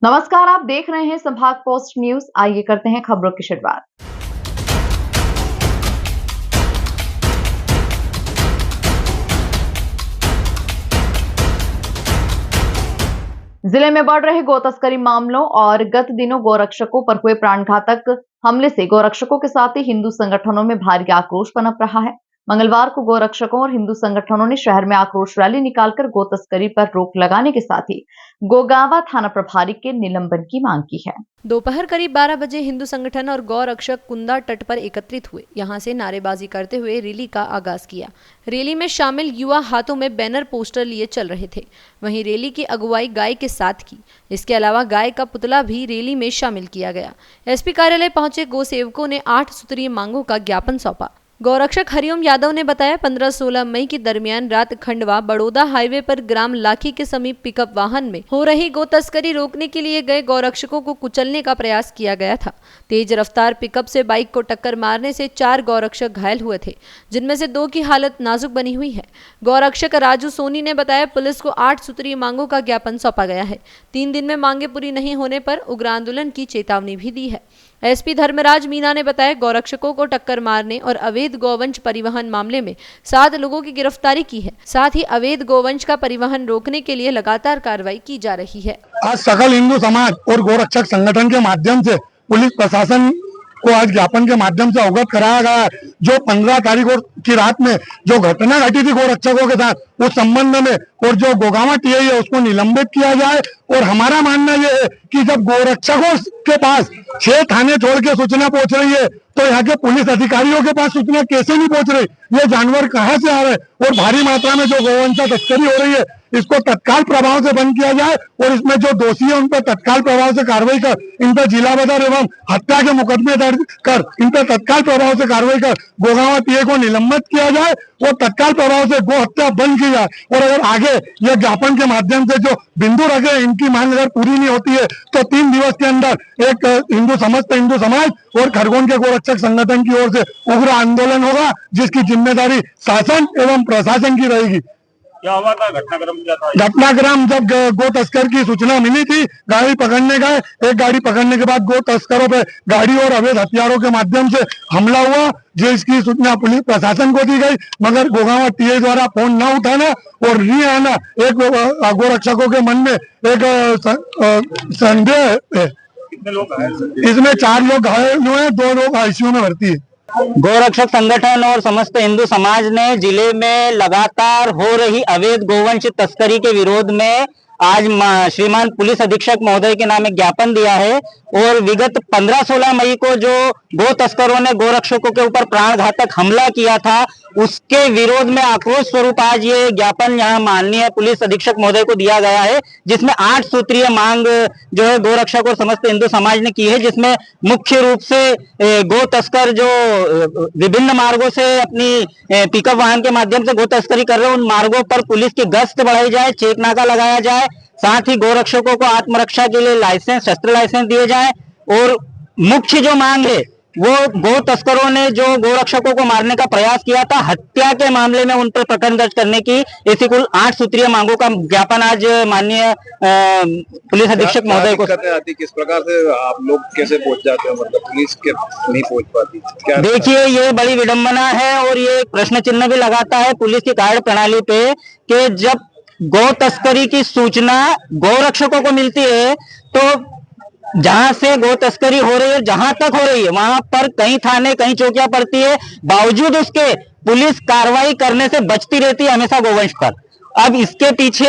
नमस्कार, आप देख रहे हैं संभाग पोस्ट न्यूज। आइए करते हैं खबरों की शुरुआत। जिले में बढ़ रहे गो तस्करी मामलों और गत दिनों गोरक्षकों पर हुए प्राणघातक हमले से गोरक्षकों के साथ ही हिंदू संगठनों में भारी आक्रोश पनप रहा है। मंगलवार को गोरक्षकों और हिंदू संगठनों ने शहर में आक्रोश रैली निकालकर गो तस्करी पर रोक लगाने के साथ ही गोगावा थाना प्रभारी के निलंबन की मांग की है। दोपहर करीब 12 बजे हिंदू संगठन और गौ रक्षक कुंदा तट पर एकत्रित हुए। यहां से नारेबाजी करते हुए रैली का आगाज किया। रैली में शामिल युवा हाथों में बैनर पोस्टर लिए चल रहे थे। वहीं रैली की अगुवाई गाय के साथ की। इसके अलावा गाय का पुतला भी रैली में शामिल किया गया। एसपी कार्यालय पहुंचे गो सेवकों ने 8 सूत्रीय मांगों का ज्ञापन सौंपा। गौरक्षक हरिओम यादव ने बताया 15-16 मई के दरमियान रात खंडवा बड़ौदा हाईवे पर ग्राम लाखी के समीप पिकअप वाहन में हो रही गो तस्करी रोकने के लिए गए गौरक्षकों को कुचलने का प्रयास किया गया था। तेज रफ्तार पिकअप से बाइक को टक्कर मारने से 4 गौरक्षक घायल हुए थे, जिनमें से 2 की हालत नाजुक बनी हुई है। गौरक्षक राजू सोनी ने बताया पुलिस को 8 सूत्रीय मांगों का ज्ञापन सौंपा गया है। 3 दिन में मांगे पूरी नहीं होने पर उग्र आंदोलन की चेतावनी भी दी है। एसपी धर्मराज मीना ने बताया गौरक्षकों को टक्कर मारने और अवैध गोवंश परिवहन मामले में 7 लोगों की गिरफ्तारी की है। साथ ही अवैध गोवंश का परिवहन रोकने के लिए लगातार कार्रवाई की जा रही है। आज सकल हिंदू समाज और गोरक्षक संगठन के माध्यम से पुलिस प्रशासन को आज ज्ञापन के माध्यम से अवगत कराया गया है। जो 15 तारीख की रात में जो घटना घटी थी गोरक्षकों के साथ, उस संबंध में और जो गोगावा टीआई है उसको निलंबित किया जाए। और हमारा मानना यह है कि जब गोरक्षकों के पास 6 थाने छोड़ के सूचना पहुंच रही है तो यहाँ के पुलिस अधिकारियों के पास सूचना कैसे नहीं पहुंच रही? ये जानवर कहाँ से आ रहे हैं? और भारी मात्रा में जो गोवंश तस्करी हो रही है इसको तत्काल प्रभाव से बंद किया जाए और इसमें जो दोषी है उन पर तत्काल प्रभाव से कार्रवाई कर, इन पर जिला बदर एवं हत्या के मुकदमे दर्ज कर, इन पर तत्काल प्रभाव से कार्रवाई कर गोगावा टीए को निलंबित किया जाए और तत्काल प्रभाव से गो हत्या बंद की जाए। और अगर आगे यह ज्ञापन के माध्यम से जो बिंदु रखे इनकी मांग अगर पूरी नहीं होती है तो 3 दिवस के अंदर एक समस्त हिंदू समाज और खरगोन के गोरक्षक संगठन की ओर से उग्र आंदोलन होगा, जिसकी जिम्मेदारी शासन एवं प्रशासन की रहेगी। क्या हुआ था? घटनाक्रम क्या था? घटनाक्रम जब गो तस्कर की सूचना मिली थी, गाड़ी पकड़ने गए। एक गाड़ी पकड़ने के बाद गो तस्करों पे गाड़ी और अवैध हथियारों के माध्यम से हमला हुआ, जिसकी सूचना पुलिस प्रशासन को दी गई, मगर गोगावा टीए द्वारा फोन न उठाना और नहीं आना एक गोरक्षकों के मन में एक संदेह है। कितने लोग घायल? इसमें 4 लोग घायल हुए हैं, 2 लोग आईसीयू में भर्ती है। गोरक्षक संगठन और समस्त हिंदू समाज ने जिले में लगातार हो रही अवैध गोवंश तस्करी के विरोध में आज श्रीमान पुलिस अधीक्षक महोदय के नाम एक ज्ञापन दिया है। और विगत 15-16 मई को जो गो तस्करों ने गोरक्षकों के ऊपर प्राणघातक हमला किया था, उसके विरोध में आक्रोश स्वरूप आज ये ज्ञापन यहाँ माननीय पुलिस अधीक्षक महोदय को दिया गया है, जिसमें 8 सूत्रीय मांग जो है गोरक्षक और समस्त हिंदू समाज ने की है, जिसमें मुख्य रूप से गो तस्कर जो विभिन्न मार्गों से अपनी पिकअप वाहन के माध्यम से गो तस्करी कर रहे हैं, उन मार्गों पर पुलिस की गश्त बढ़ाई जाए, चेक नाका लगाया जाए, साथ ही गोरक्षकों को आत्मरक्षा के लिए लाइसेंस, शस्त्र लाइसेंस दिए जाए। और मुख्य जो मांग है वो गो तस्करों ने जो गोरक्षकों को मारने का प्रयास किया था, हत्या के मामले में उन पर प्रकरण दर्ज करने की, ऐसी कुल 8 सूत्रीय मांगों का ज्ञापन आज माननीय पुलिस अधीक्षक महोदय को। आती किस प्रकार से आप लोग कैसे पहुंच जाते हैं? मतलब पुलिस के नहीं पहुंच पाती क्या? देखिए, ये बड़ी विडंबना है और ये प्रश्न चिन्ह भी लगाता है पुलिस की कार्य प्रणाली पे कि जब गौ तस्करी की सूचना गोरक्षकों को मिलती है तो जहां से गो तस्करी हो रही है, जहां तक हो रही है, वहां पर कई थाने, कई चौकियां पड़ती है, बावजूद उसके पुलिस कार्रवाई करने से बचती रहती है हमेशा गोवंश पर। अब इसके पीछे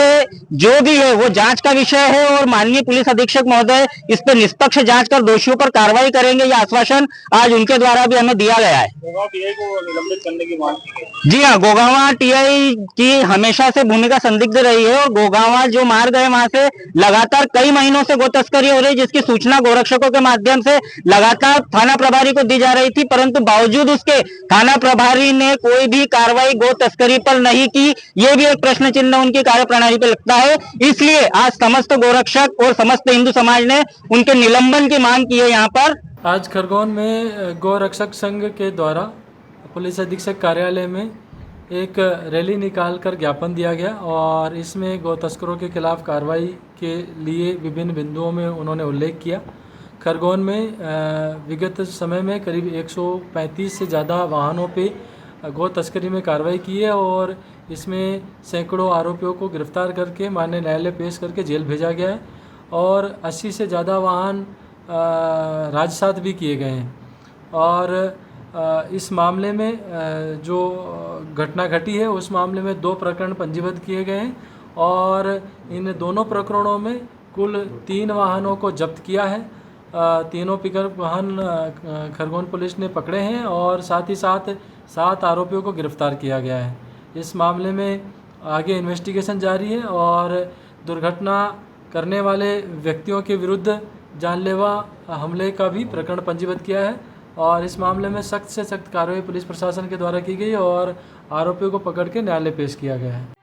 जो भी है वो जांच का विषय है और माननीय पुलिस अधीक्षक महोदय इस पर निष्पक्ष जांच कर दोषियों पर कार्रवाई करेंगे, यह आश्वासन आज उनके द्वारा भी हमें दिया गया है। गोगावा टीआई को निलंबित करने की मांग की गई। जी हाँ, गोगावा टीआई की हमेशा से भूमिका संदिग्ध रही है और गोगावा जो मार्ग है वहां से लगातार कई महीनों से गो तस्करी हो रही है, जिसकी सूचना गोरक्षकों के माध्यम से लगातार थाना प्रभारी को दी जा रही थी, परंतु बावजूद उसके थाना प्रभारी ने कोई भी कार्रवाई गो तस्करी पर नहीं की। ये भी एक प्रश्न चिन्ह उनकी कार्य प्रणाली पे लगता है। इसलिए आज समस्त गोरक्षक और समस्त हिंदू समाज ने उनके निलंबन की मांग की है। यहाँ पर आज खरगोन में गौ रक्षक संघ के द्वारा पुलिस अधीक्षक कार्यालय में एक रैली निकालकर ज्ञापन दिया गया और इसमें गौ तस्करों के खिलाफ कार्रवाई के लिए विभिन्न बिंदुओं में उन्होंने उल्लेख किया। खरगोन में विगत समय में करीब 135 से ज़्यादा वाहनों पे गौ तस्करी में कार्रवाई की है और इसमें सैकड़ों आरोपियों को गिरफ्तार करके माननीय न्यायालय पेश करके जेल भेजा गया है और 80 से ज़्यादा वाहन राजसात भी किए गए हैं। और इस मामले में जो घटना घटी है उस मामले में 2 प्रकरण पंजीबद्ध किए गए हैं और इन दोनों प्रकरणों में कुल 3 वाहनों को जब्त किया है। तीनों पिकअप वाहन खरगोन पुलिस ने पकड़े हैं और साथ ही साथ 7 आरोपियों को गिरफ्तार किया गया है। इस मामले में आगे इन्वेस्टिगेशन जारी है और दुर्घटना करने वाले व्यक्तियों के विरुद्ध जानलेवा हमले का भी प्रकरण पंजीबद्ध किया है और इस मामले में सख्त से सख्त कार्रवाई पुलिस प्रशासन के द्वारा की गई और आरोपियों को पकड़ के न्यायालय पेश किया गया है।